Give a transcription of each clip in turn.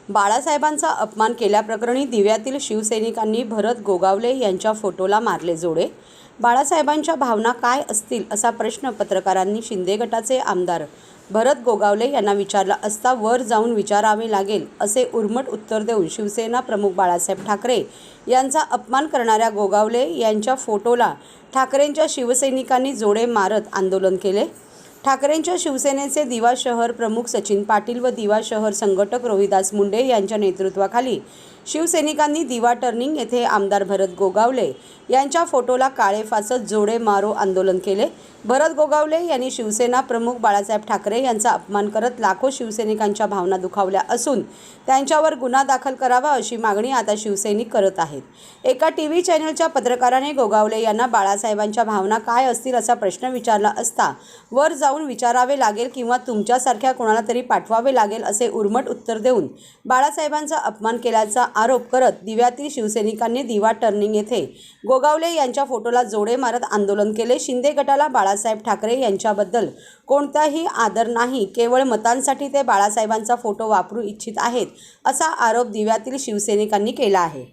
बाळासाहेबांचा अपमान केल्याप्रकरणी दिव्यातील शिवसैनिकांनी भरत गोगावले यांच्या फोटोला मारले जोडे। बाळासाहेबांच्या भावना काय असतील असा प्रश्न पत्रकारांनी शिंदे गटाचे आमदार भरत गोगावले यांना विचारला असता वर जाऊन विचारावे लागेल असे उर्मट उत्तर देऊन शिवसेना प्रमुख बाळासाहेब ठाकरे यांचा अपमान करणाऱ्या गोगावले यांच्या फोटोला ठाकरेंच्या शिवसैनिकांनी जोडे मारत आंदोलन केले। ठाकरेंच्या शिवसेनेचे दिवा शहर प्रमुख सचिन पाटील व दिवा शहर संघटक रोहिदास मुंडे यांच्या नेतृत्वाखाली शिवसैनिकांनी दिवा टर्निंग येथे आमदार भरत गोगावले यांच्या फोटोला काळे फासत जोडे मारो आंदोलन केले। भरत गोगावले यांनी शिवसेना प्रमुख बाळासाहेब ठाकरे यांचा अपमान करत लाखो शिवसैनिकांच्या भावना दुखावल्या असून त्यांच्यावर गुन्हा दाखल करावा अशी मागणी आता शिवसैनिक करत आहेत। एका टीव्ही चॅनलच्या पत्रकाराने गोगावले यांना बाळासाहेबांच्या भावना काय असतील असा प्रश्न विचारला असता वर जाऊन विचारावे लागेल किंवा तुमच्यासारख्या कोणाला तरी पाठवावे लागेल असे उर्मट उत्तर देऊन बाळासाहेबांचा अपमान केल्याचा आरोप करत दिव्यातील शिवसैनिकांनी दिवा टर्निंग येथे गोगावले यांच्या फोटोला जोडे मारत आंदोलन केले। शिंदे गटाला बाळासाहेब ठाकरे यांच्याबद्दल कोणताही आदर नाही, केवळ मतांसाठी ते बाळासाहेबांचा फोटो वापरू इच्छित आहेत असा आरोप दिव्यातील शिवसैनिकांनी केला आहे।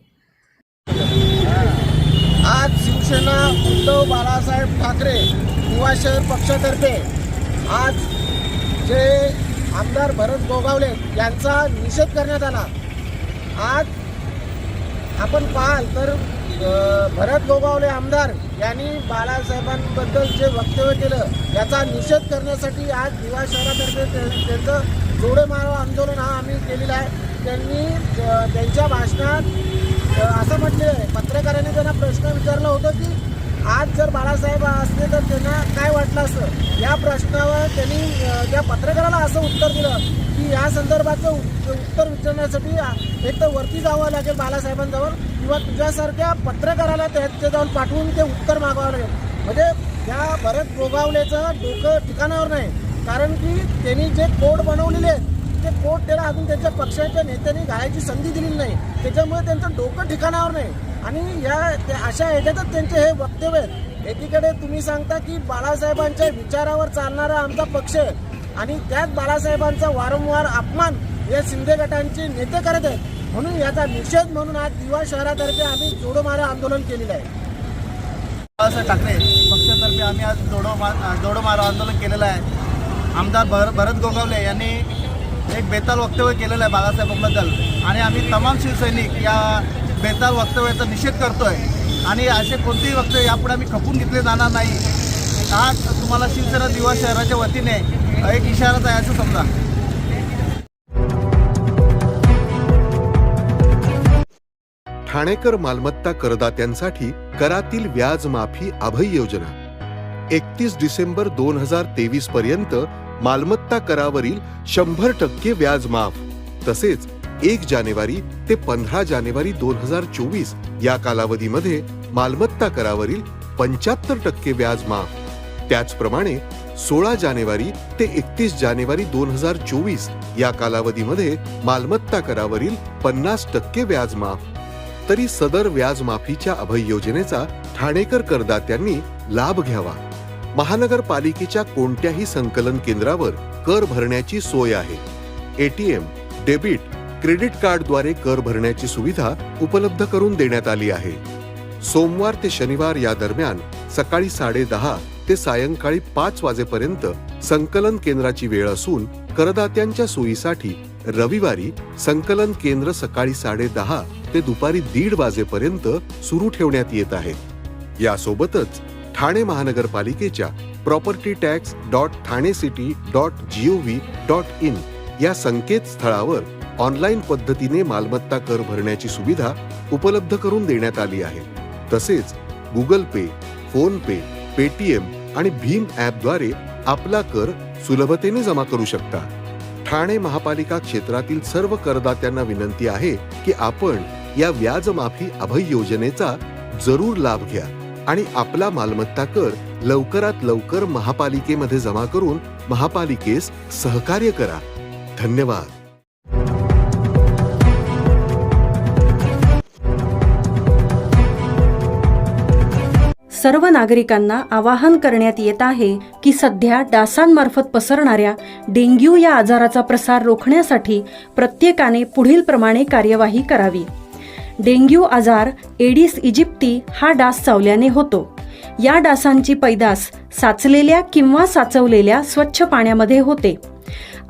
आज शिवसेना उद्धव बाळासाहेब ठाकरे दिवा शहर पक्षातर्फे आज जे आमदार भरत गोगावले यांचा निषेध करण्यात आला। आज आपण पाहाल तर भरत गोगावले आमदार यांनी बाळासाहेबांबद्दल जे वक्तव्य केलं याचा निषेध करण्यासाठी आज दिवा शहरातर्फे त्यांचं जोडे मारो आंदोलन हा आम्ही केलेला आहे। त्यांनी त्यांच्या भाषणात असं म्हटले आहे, पत्रकारांनी त्यांना प्रश्न विचारला होता की आज जर बाळासाहेब असते तर त्यांना काय वाटलं असं। या प्रश्नावर त्यांनी त्या पत्रकाराला असं उत्तर दिलं की या संदर्भाचं उत्तर विचारण्यासाठी एक तर वरती जावं लागेल बाळासाहेबांजवळ किंवा तुझ्यासारख्या पत्रकाराला त्याचे जाऊन पाठवून ते उत्तर मागावं लागेल। म्हणजे या भरत गोगावलेचं डोकं ठिकाणावर नाही, कारण की त्यांनी जे कोड बनवलेले आहेत ते कोड त्याला अजून त्यांच्या पक्षाच्या नेत्यांनी घालायची संधी दिलेली नाही, त्याच्यामुळे त्यांचं डोकं ठिकाणावर नाही आणि अशा ह्याच्यातच त्यांचे हे वक्तव्य आहेत। एकीकडे तुम्ही सांगता की बाळासाहेबांच्या विचारावर चालणारा आमचा पक्ष आहे आणि त्यात बाळासाहेबांचा वारंवार अपमान या शिंदे गटांचे नेते करत आहेत, म्हणून याचा निषेध म्हणून आज दिवा शहरातर्फे आम्ही जोडो मारो आंदोलन केलेलं आहे। बाळासाहेब ठाकरे पक्षातर्फे आम्ही आज जोडो मारो आंदोलन केलेलं आहे। आमदार भरत गोगावले यांनी एक बेताल वक्तव्य केलेलं आहे बाळासाहेबांबद्दल आणि आम्ही तमाम शिवसैनिक या बेताल वक्तव्याचा निषेध करतोय आणि असे कोणतेही वक्तव्य यापुढे आम्ही खपून घेतले जाणार नाही। आज तुम्हाला शिवसेना दिवा शहराच्या वतीने एक इशाराच आहे असं समजा। ठाणेकर मालमत्ता करदात्यांसाठी करातील व्याज माफी अभय योजना 31 डिसेंबर 2023 पर्यंत मालमत्ता करावरील 100% व्याज माफ, तसेच 1 जानेवारी ते 15 जानेवारी 2024 या कालावधीमध्ये मालमत्ता करावरील 75% व्याज माफ। त्याचप्रमाणे 16 जानेवारी ते 31 जानेवारी 2024 या कालावधीमध्ये मालमत्ता करावरील 50% व्याज माफ। तरी सदर व्याज माफीच्या अभय योजनेचा ठाणेकर करदात्यांनी लाभ घ्यावा। महानगरपालिकेच्या कोणत्याही संकलन केंद्रावर कर भरण्याची सोय आहे। एटीएम, डेबिट, क्रेडिट कार्डद्वारे कर भरण्याची सुविधा उपलब्ध करून देण्यात आली आहे। सोमवार ते शनिवार या दरम्यान सकाळी 10:30 ते सायंकाळी 5 वाजेपर्यंत संकलन केंद्राची वेळ असून करदात्यांच्या सोयीसाठी रविवारी संकलन केंद्र सकाळी 10:30 ते दुपारी 1:30 वाजेपर्यंत सुरू ठेवण्यात येत आहे। यासोबतच ठाणे महानगरपालिकेच्या propertytax.thanecity.gov.in या संकेतस्थळावर ऑनलाईन पद्धतीने मालमत्ता कर भरण्याची सुविधा उपलब्ध करून देण्यात आली आहे। तसेच गुगल पे, फोन पे, पेटीएम आणि भीम ॲपद्वारे आपला कर सुलभतेने जमा करू शकता। ठाणे महापालिका क्षेत्रातील सर्व करदात्यांना विनंती आहे की आपण या व्याज माफी अभय योजनेचा जरूर लाभ घ्या आणि आपला मालमत्ता कर लवकरात लवकर महापालिकेमध्ये जमा करून महापालिकेस सहकार्य करा। धन्यवाद। सर्व नागरिकांना आवाहन करण्यात येत आहे की सध्या डासांमार्फत पसरणाऱ्या डेंग्यू या आजाराचा प्रसार रोखण्यासाठी प्रत्येकाने पुढीलप्रमाणे कार्यवाही करावी. डेंग्यू आजार एडिस इजिप्ती हा डास चावल्याने होतो. या डासांची पैदास साचलेल्या किंवा साचवलेल्या स्वच्छ पाण्यामध्ये होते.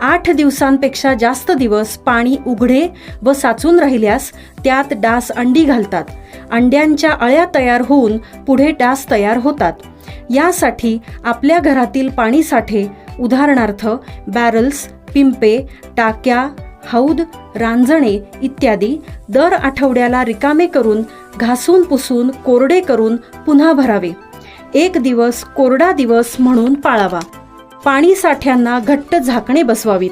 8 दिवसांपेक्षा जास्त दिवस पाणी उघडे व साचून राहिल्यास त्यात डास अंडी घालतात. अंड्यांच्या अळ्या तयार होऊन पुढे डास तयार होतात. यासाठी आपल्या घरातील पाणीसाठे उदाहरणार्थ बॅरल्स, पिंपे, टाक्या, हौद, रांजणे इत्यादी दर आठवड्याला रिकामे करून घासून पुसून कोरडे करून पुन्हा भरावे. 1 दिवस कोरडा दिवस म्हणून पाळावा. पाणी साठ्यांना घट्ट झाकणे बसवावीत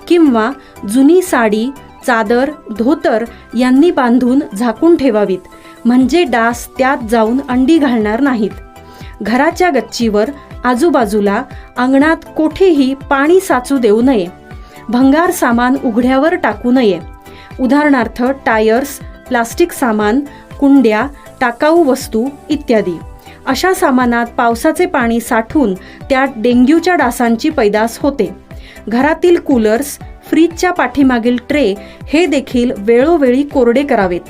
किंवा जुनी साडी, चादर, धोतर यांनी बांधून झाकून ठेवावीत, म्हणजे डास त्यात जाऊन अंडी घालणार नाहीत. घराच्या गच्चीवर, आजूबाजूला, अंगणात कोठेही पाणी साचू देऊ नये. भंगार सामान उघड्यावर टाकू नये. उदाहरणार्थ टायर्स, प्लास्टिक सामान, कुंड्या, टाकाऊ वस्तू इत्यादी. अशा सामानात पावसाचे पाणी साठून त्यात डेंग्यूच्या डासांची पैदास होते. घरातील कूलर्स, फ्रीजच्या पाठीमागील ट्रे हे देखील वेळोवेळी कोरडे करावेत.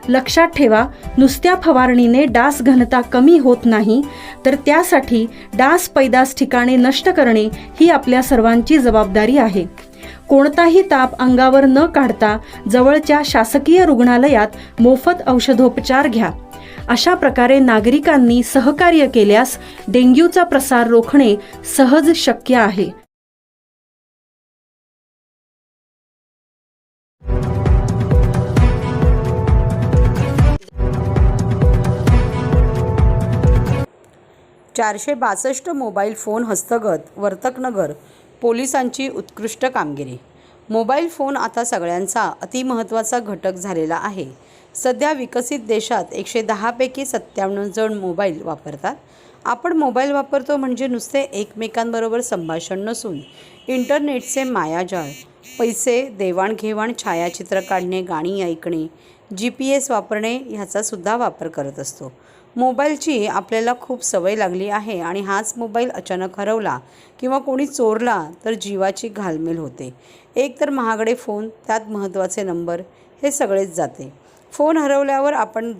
लक्षात ठेवा, नुसत्या फवारणीने डास घनता कमी होत नाही, तर त्यासाठी डास पैदास ठिकाणे नष्ट करणे ही आपल्या सर्वांची जबाबदारी आहे. कोणताही ताप अंगावर न काढता जवळच्या शासकीय रुग्णालयात मोफत औषधोपचार घ्या. अशा प्रकारे नागरिकांनी सहकार्य केल्यास डेंग्यूचा प्रसार रोखणे सहज शक्य आहे. ₹462 मोबाईल फोन हस्तगत. वर्तकनगर पोलिसांची उत्कृष्ट कामगिरी. मोबाईल फोन आता सगळ्यांचा अतिमहत्त्वाचा घटक झालेला आहे. सध्या विकसित देशात 110 पैकी 57 जण मोबाईल वापरतात. आपण मोबाईल वापरतो म्हणजे नुसते एकमेकांबरोबर संभाषण नसून इंटरनेटचे मायाजाळ, पैसे देवाणघेवाण, छायाचित्र काढणे, गाणी ऐकणे, GPS वापरणे ह्याचासुद्धा वापर करत असतो. मोबाईलची आपल्याला खूप सवय लागली आहे आणि हाच मोबाईल अचानक हरवला किंवा कोणी चोरला तर जीवाची घालमेल होते. एक तर महागडे फोन, त्यात महत्त्वाचे नंबर, हे सगळेच जाते. फोन हरवल्यावर आपण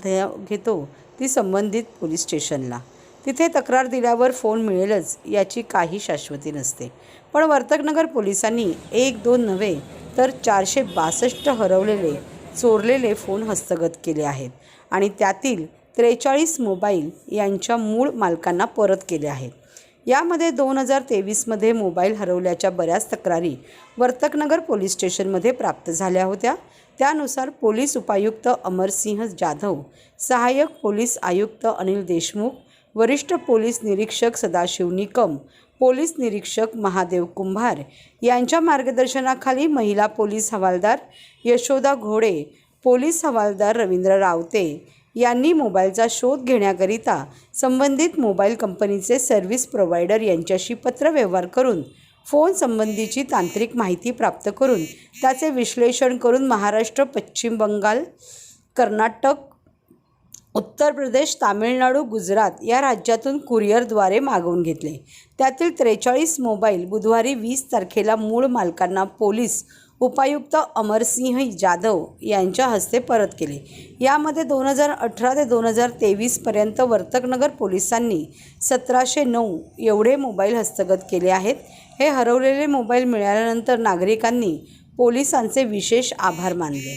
घेतो ती संबंधित पोलीस स्टेशनला. तिथे तक्रार दिल्यावर फोन मिळेलच याची काही शाश्वती नसते. पण वर्तकनगर पोलिसांनी 1-2 नव्हे तर 462 हरवलेले, चोरलेले फोन हस्तगत केले आहेत आणि त्यातील 43 मोबाईल यांच्या मूळ मालकांना परत केले आहेत. यामध्ये 2023मध्ये मोबाईल हरवल्याच्या बऱ्याच तक्रारी वर्तकनगर पोलीस स्टेशनमध्ये प्राप्त झाल्या होत्या. त्यानुसार पोलीस उपायुक्त अमरसिंह जाधव, सहाय्यक पोलीस आयुक्त अनिल देशमुख, वरिष्ठ पोलीस निरीक्षक सदाशिव निकम, पोलीस निरीक्षक महादेव कुंभार यांच्या मार्गदर्शनाखाली महिला पोलीस हवालदार यशोदा घोडे, पोलीस हवालदार रवींद्र रावते यांनी मोबाईलचा शोध घेण्याकरिता संबंधित मोबाईल कंपनीचे सर्व्हिस प्रोव्हायडर यांच्याशी पत्रव्यवहार करून फोन संबंधीची तांत्रिक माहिती प्राप्त करून त्याचे विश्लेषण करून महाराष्ट्र, पश्चिम बंगाल, कर्नाटक, उत्तर प्रदेश, तामिळनाडू, गुजरात या राज्यातून कुरिअरद्वारे मागवून घेतले. त्यातील 43 मोबाईल बुधवारी 20 तारखेला मूळ मालकांना पोलीस उपायुक्त अमरसिंह जाधव यांच्या हस्ते परत केले. यामध्ये 2018 ते 2023पर्यंत वर्तकनगर पोलिसांनी 1709 एवढे मोबाईल हस्तगत केले आहेत. हे हरवलेले मोबाईल मिळाल्यानंतर नागरिकांनी पोलिसांचे विशेष आभार मानले.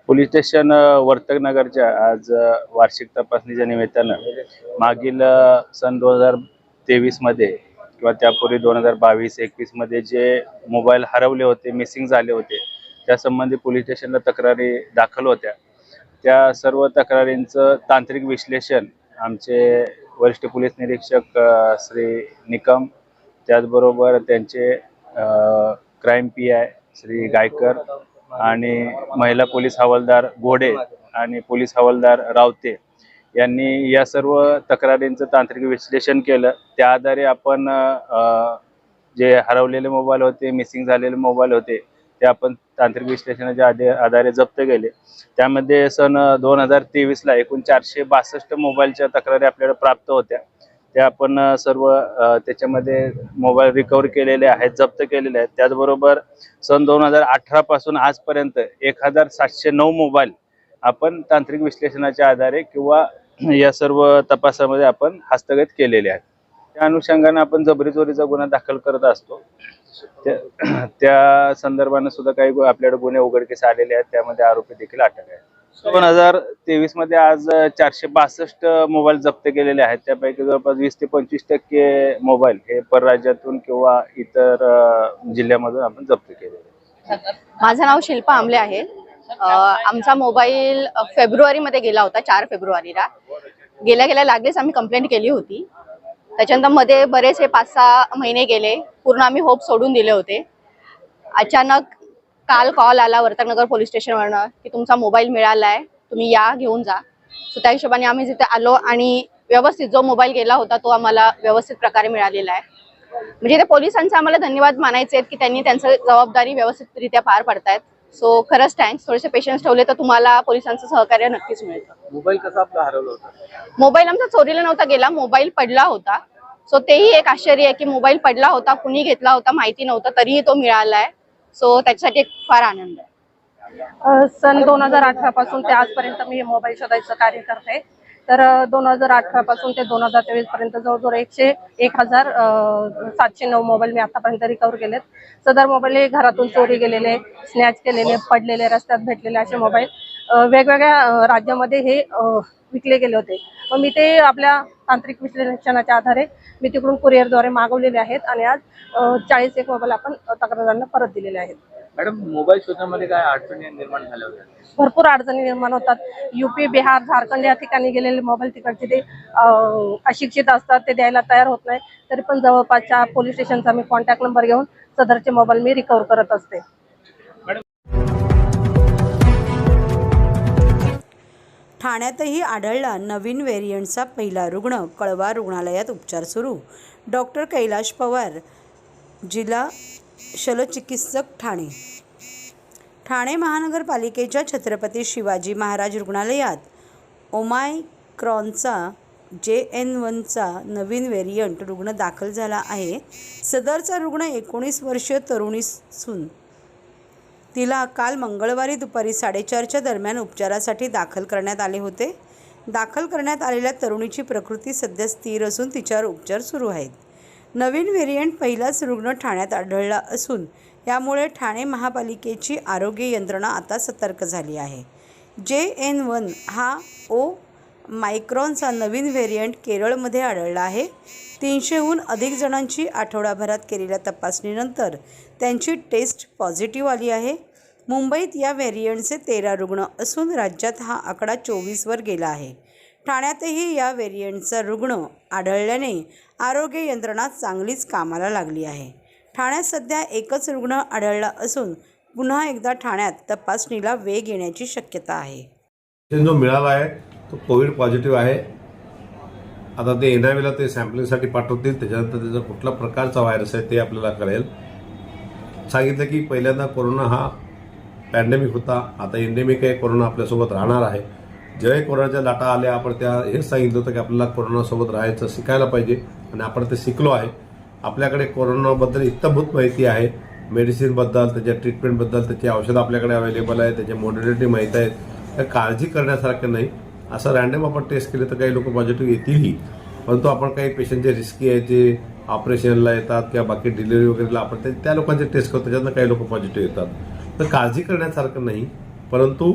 पोलीस स्टेशन वर्तकनगरच्या आज वार्षिक तपासणीच्या निमित्तानं मागील सन 2023मध्ये किंवा त्यापूर्वी 2022-21मध्ये जे मोबाईल हरवले होते, मिसिंग झाले होते, त्यासंबंधी पोलीस स्टेशनला तक्रारी दाखल होत्या. त्या सर्व तक्रारींचं तांत्रिक विश्लेषण आमचे वरिष्ठ पोलीस निरीक्षक श्री निकम, त्याचबरोबर त्यांचे क्राईम PI श्री गायकर आणि महिला पोलीस हवालदार घोडे आणि पोलीस हवालदार रावते यांनी या सर्व तक्रारींचं तांत्रिक विश्लेषण केलं. त्या आधारे आपण जे हरवलेले मोबाईल होते, मिसिंग झालेले मोबाईल होते, ते आपण तांत्रिक विश्लेषणाच्या आधारे जप्त केले. त्यामध्ये सन 2023ला एकूण 462 मोबाईलच्या तक्रारी आपल्याला प्राप्त होत्या. त्या आपण सर्व त्याच्यामध्ये मोबाईल रिकव्हर केलेले आहेत, जप्त केलेले आहेत. त्याचबरोबर सन 2018 पासून आजपर्यंत 1709 मोबाईल आपण तांत्रिक विश्लेषणाच्या आधारे किंवा या सर्व तपासामध्ये आपण हस्तगत केलेले आहेत. त्या अनुषंगाने आपण जबरी चोरीचा गुन्हा दाखल करत असतो. त्या संदर्भाने सुद्धा काही आपल्याकडे गुन्हे उघडकीस आलेले आहेत. त्यामध्ये आरोपी देखील अटक आहेत. 2023 मध्ये आज 462 मोबाईल जप्त केलेले आहेत. त्यापैकी जवळपास 20 ते 25% मोबाईल हे परराज्यातून किंवा इतर जिल्ह्यामधून आपण जप्त केलेले आहेत. माझं नाव शिल्पा आमले आहे. आमचा मोबाईल फेब्रुवारीमध्ये गेला होता, 4 फेब्रुवारीला. गेल्या लागलीच आम्ही कंप्लेंट केली होती. त्याच्यानंतर मध्ये बरेच हे 5-6 महिने गेले, पूर्ण आम्ही होप सोडून दिले होते. अचानक काल कॉल आला वर्तकनगर पोलीस स्टेशनवरनं की तुमचा मोबाईल मिळालाय, तुम्ही या घेऊन जा. सो त्या हिशोबाने आम्ही जिथे आलो आणि व्यवस्थित जो मोबाईल गेला होता तो आम्हाला व्यवस्थित प्रकारे मिळालेला आहे. म्हणजे ते पोलिसांचे आम्हाला धन्यवाद मानायचे आहेत की त्यांनी त्यांची जबाबदारी व्यवस्थितरित्या पार पडतायत. सो खरंच थँक्स. थोडेसे पेशन्स ठेवले तर तुम्हाला पोलिसांचं सहकार्य नक्कीच मिळतं. मोबाईल कसा आपला हरवला होता? मोबाईल आमचा चोरीला नव्हता गेला, मोबाईल पडला होता. सो तेही एक आश्चर्य आहे की मोबाईल पडला होता, कुणी घेतला होता माहिती नव्हतं, तरीही तो मिळालाय. सो त्याच्यासाठी एक फार आनंद आहे. सन 2018 पासून ते आजपर्यंत मी मोबाईल शोधायचं कार्य करते. तर 2018 पासून ते 2023 पर्यंत जवळजवळ 1709 मोबाईल मी आतापर्यंत रिकव्हर केलेत. सदर मोबाईल हे घरातून चोरी गेलेले, स्नॅच केलेले, पडलेले, रस्त्यात भेटलेले असे मोबाईल वेगवेगळ्या राज्यामध्ये हे विकले गेले होते. मग मी ते आपल्या तांत्रिक विश्लेषणाच्या आधारे मी तिकडून कुरिअरद्वारे मागवलेले आहेत आणि आज 41 मोबाईल आपण तक्रारदारांना परत दिलेले आहेत. मॅडम, मोबाईल शोधण्यामध्ये काय अडचणी निर्माण झाल्या होत्या? भरपूर अडचणी निर्माण होतात. UP, बिहार, झारखंड या ठिकाणी गेलेले मोबाईल तिकडचे ते अशिक्षित असतात, ते द्यायला तयार होत नाही. तरी पण जवळपासच्या पोलीस स्टेशनचा मी कॉन्टॅक्ट नंबर घेऊन सदरचे मोबाईल मी रिकव्हर करत असते. ठाण्यातही आढळला नवीन व्हेरियंटचा पहिला रुग्ण. कळवा रुग्णालयात उपचार सुरू. डॉक्टर कैलाश पवार, जिल्हा शल्यचिकित्सक, ठाणे. ठाणे महानगरपालिकेच्या छत्रपती शिवाजी महाराज रुग्णालयात ओमायक्रॉनचा JN1चा नवीन व्हेरियंट रुग्ण दाखल झाला आहे. सदरचा रुग्ण 19 वर्षीय तरुणी सून. तिला काल मंगळवारी दुपारी 4:30च्या दरम्यान उपचारासाठी दाखल करण्यात आले होते. दाखल करण्यात आलेल्या तरुणीची प्रकृती सध्या स्थिर असून तिच्यावर उपचार सुरू आहेत. नवीन व्हेरियंट पहिलाच रुग्ण ठाण्यात आढळला असून यामुळे ठाणे महापालिकेची आरोग्य यंत्रणा आता सतर्क झाली आहे. JN1 हा ओमायक्रॉनचा नवीन व्हेरियंट केरळमध्ये आढळला आहे. 300हून अधिक जणांची आठवडाभरात केलेल्या तपासणीनंतर त्यांची टेस्ट पॉझिटिव्ह आली आहे. मुंबईत या व्हेरियंटचे 13 रुग्ण असून राज्यात हा आकडा 24वर गेला आहे. ठाण्यातही या व्हेरियंटचा रुग्ण आढळल्याने आरोग्य यंत्रणा चांगलीच कामाला लागली आहे. ठाण्यात सध्या एकच रुग्ण आढळला असून पुन्हा एकदा ठाण्यात तपासणीला वेग येण्याची शक्यता आहे. जो मिळाला आहे तो कोविड पॉझिटिव्ह आहे. आता ते NIVला ते सॅम्पलिंगसाठी पाठवतील. त्याच्यानंतर त्याचा कुठला प्रकारचा व्हायरस आहे ते आपल्याला कळेल. सांगितलं की पहिल्यांदा कोरोना हा पॅन्डेमिक होता, आता एंडेमिक आहे. कोरोना आपल्यासोबत राहणार आहे. ज्यावेळी कोरोनाच्या लाटा आल्या आपण हेच सांगितलं होतं की आपल्याला कोरोनासोबत राहायचं शिकायला पाहिजे आणि आपण ते शिकलो आहे. आपल्याकडे कोरोनाबद्दल इत्थंभूत माहिती आहे. मेडिसिनबद्दल, त्याच्या ट्रीटमेंटबद्दल, त्याची औषधं आपल्याकडे अवेलेबल आहे, त्याच्या मॉडर्निटी माहीत आहे. तर काळजी करण्यासारखं नाही. असं रॅन्डम आपण टेस्ट केले तर काही लोक पॉझिटिव्ह येतीलही, परंतु आपण काही पेशंट जे रिस्की आहे, जे ऑपरेशनला येतात किंवा बाकी डिलिव्हरी वगैरेला आपण त्या लोकांचे टेस्ट करतो, त्याच्यातनं काही लोक पॉझिटिव्ह येतात. तर काळजी करण्यासारखं नाही. परंतु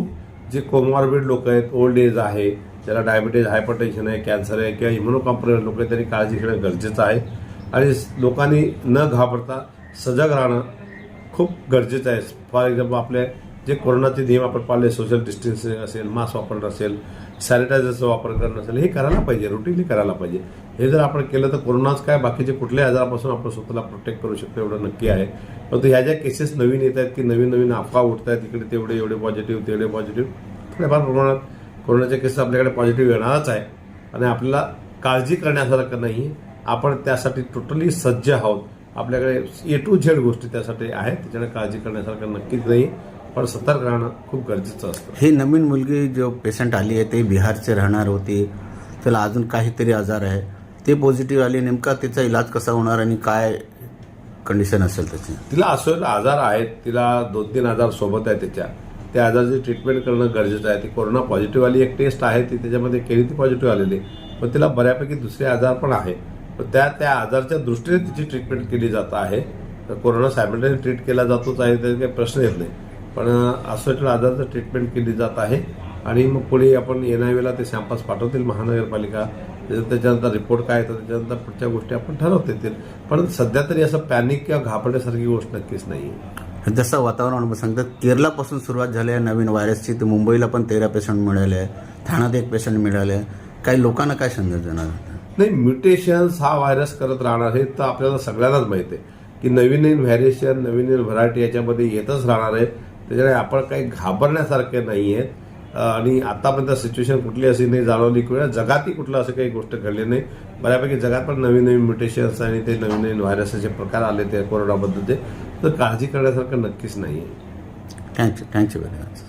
जे कोमॉर्बिड लोक आहेत, ओल्ड एज आहे, ज्याला डायबिटीज, हायपरटेन्शन आहे, कॅन्सर आहे किंवा इम्युनोकॉम्प्रोमाइज्ड लोक आहेत, त्यांनी काळजी घेणं गरजेचं आहे. आणि लोकांनी न घाबरता सजग राहणं खूप गरजेचं आहे. फॉर एक्झाम्पल आपले जे कोरोनाचे नियम आपण पाळले, सोशल डिस्टन्सिंग असेल, मास्क वापरणं असेल, सॅनिटायझरचा वापर करणं असेल, हे करायला पाहिजे, रुटीनली करायला पाहिजे. हे जर आपण केलं तर कोरोनाच काय बाकीचे कुठल्याही आजारापासून आपण स्वतःला प्रोटेक्ट करू शकतो एवढं नक्की आहे. परंतु ह्या ज्या केसेस नवीन येत आहेत की नवीन अफवा उठत आहेत, इकडे एवढे पॉझिटिव्ह, तेवढे पॉझिटिव्ह, थोड्याफार प्रमाणात कोरोनाच्या केसेस आपल्याकडे पॉझिटिव्ह येणारच आहे. आणि आपल्याला काळजी करण्यासारखं नाही. आपण त्यासाठी टोटली सज्ज आहोत. आपल्याकडे A to Z गोष्टी त्यासाठी आहेत, त्याच्याकडे काळजी करण्यासारखं नक्कीच नाही, पण सतर्क राहणं खूप गरजेचं असतं. ही नवीन मुलगी जो पेशंट आली आहे ते बिहारचे राहणार होती, त्याला अजून काहीतरी आजार आहे, ते पॉझिटिव्ह आली, नेमका तिचा इलाज कसा होणार आणि काय कंडिशन असेल त्याची? तिला असं आजार आहेत, तिला 2-3 आजार सोबत आहे त्याच्या, त्या आजाराची ट्रीटमेंट करणं गरजेचं आहे. ती कोरोना पॉझिटिव्ह आली, एक टेस्ट आहे ती त्याच्यामध्ये केली, ती पॉझिटिव्ह आलेली, पण तिला बऱ्यापैकी दुसरे आजार पण आहे, पण त्या आजारच्या दृष्टीने तिची ट्रीटमेंट केली जात आहे. तर कोरोना सायमल्टेनियस ट्रीट केला जातोच आहे, त्याचा काही प्रश्न येत नाही, पण असं आजाराचं ट्रीटमेंट केली जात आहे. आणि मग पुढे आपण NIVला ते सॅम्पल्स पाठवतील महानगरपालिका, त्याच्यानंतर रिपोर्ट काय येतो त्याच्यानंतर पुढच्या गोष्टी आपण ठरवता येतील. पण सध्या तरी असं पॅनिक किंवा घाबरण्यासारखी गोष्ट नक्कीच नाही. जसं वातावरण सांगतात केरळापासून सुरुवात झाली आहे नवीन व्हायरसची, तर मुंबईला पण 13 पेशंट मिळाले आहे, ठाण्यात 1 पेशंट मिळाले आहे. काही लोकांना काय संदेश देणार? नाही, म्युटेशन्स हा व्हायरस करत राहणार हे तर आपल्याला सगळ्यांनाच माहिती आहे की नवीन नवीन व्हॅरिएशन, नवीन नवीन व्हरायटी याच्यामध्ये येतच राहणार आहे. त्याच्यामुळे आपण काही घाबरण्यासारखे नाही आहेत. आणि आतापर्यंत सिच्युएशन कुठली अशी नाही जाणवली किंवा जगातही कुठलं असं काही गोष्ट घडली नाही. बऱ्यापैकी जगात पण नवीन नवीन म्युटेशन्स आणि ते नवीन नवीन व्हायरसचे प्रकार आले ते कोरोनाबद्दलचे, तर काळजी करण्यासारखं नक्कीच नाही आहे. Thank you very much.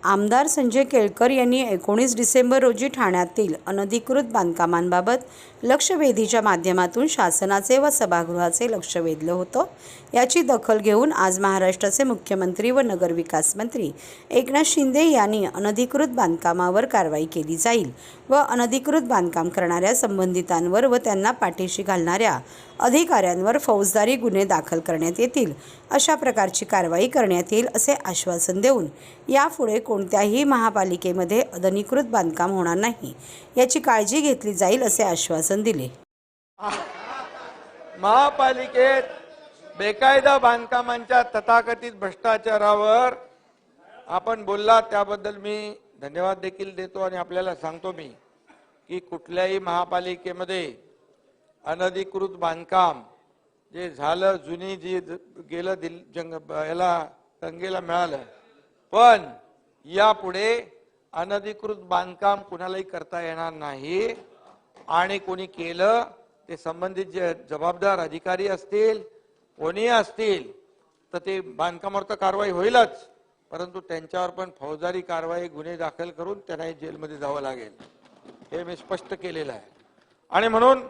आमदार संजय केळकर यांनी 19 डिसेंबर रोजी ठाण्यातील अनधिकृत बांधकामांबाबत लक्षवेधीच्या माध्यमातून शासनाचे व सभागृहाचे लक्ष वेधलं होतं. याची दखल घेऊन आज महाराष्ट्राचे मुख्यमंत्री व नगरविकास मंत्री एकनाथ शिंदे यांनी अनधिकृत बांधकामावर कारवाई केली जाईल व अनधिकृत बांधकाम करणाऱ्या संबंधितांवर व त्यांना पाठीशी घालणाऱ्या अधिकाऱ्यांवर फौजदारी गुन्हे दाखल करण्यात येतील, अशा प्रकारची कारवाई करण्यात येईल असे आश्वासन देऊन यापुढे कोणत्याही महापालिकेमध्ये अनधिकृत बांधकाम होणार नाही याची काळजी घेतली जाईल असे आश्वासन दिले. महापालिकेत बेकायदा बांधकामांच्या तथाकथित भ्रष्टाचारावर आपण बोलला त्याबद्दल मी धन्यवाद देखील देतो आणि आपल्याला सांगतो मी की कुठल्याही महापालिकेमध्ये अनधिकृत बांधकाम जे झालं, जुनी जी गेलं याला गंगेला मिळालं, पण यापुढे अनधिकृत बांधकाम कुणालाही करता येणार नाही. आणि कोणी केलं ते संबंधित जे जबाबदार अधिकारी असतील, कोणी असतील, तर ते बांधकामावर तर कारवाई होईलच, परंतु त्यांच्यावर पण फौजदारी कारवाई, गुन्हे दाखल करून त्यांनाही जेलमध्ये जावं लागेल, हे मी स्पष्ट केलेलं आहे. आणि म्हणून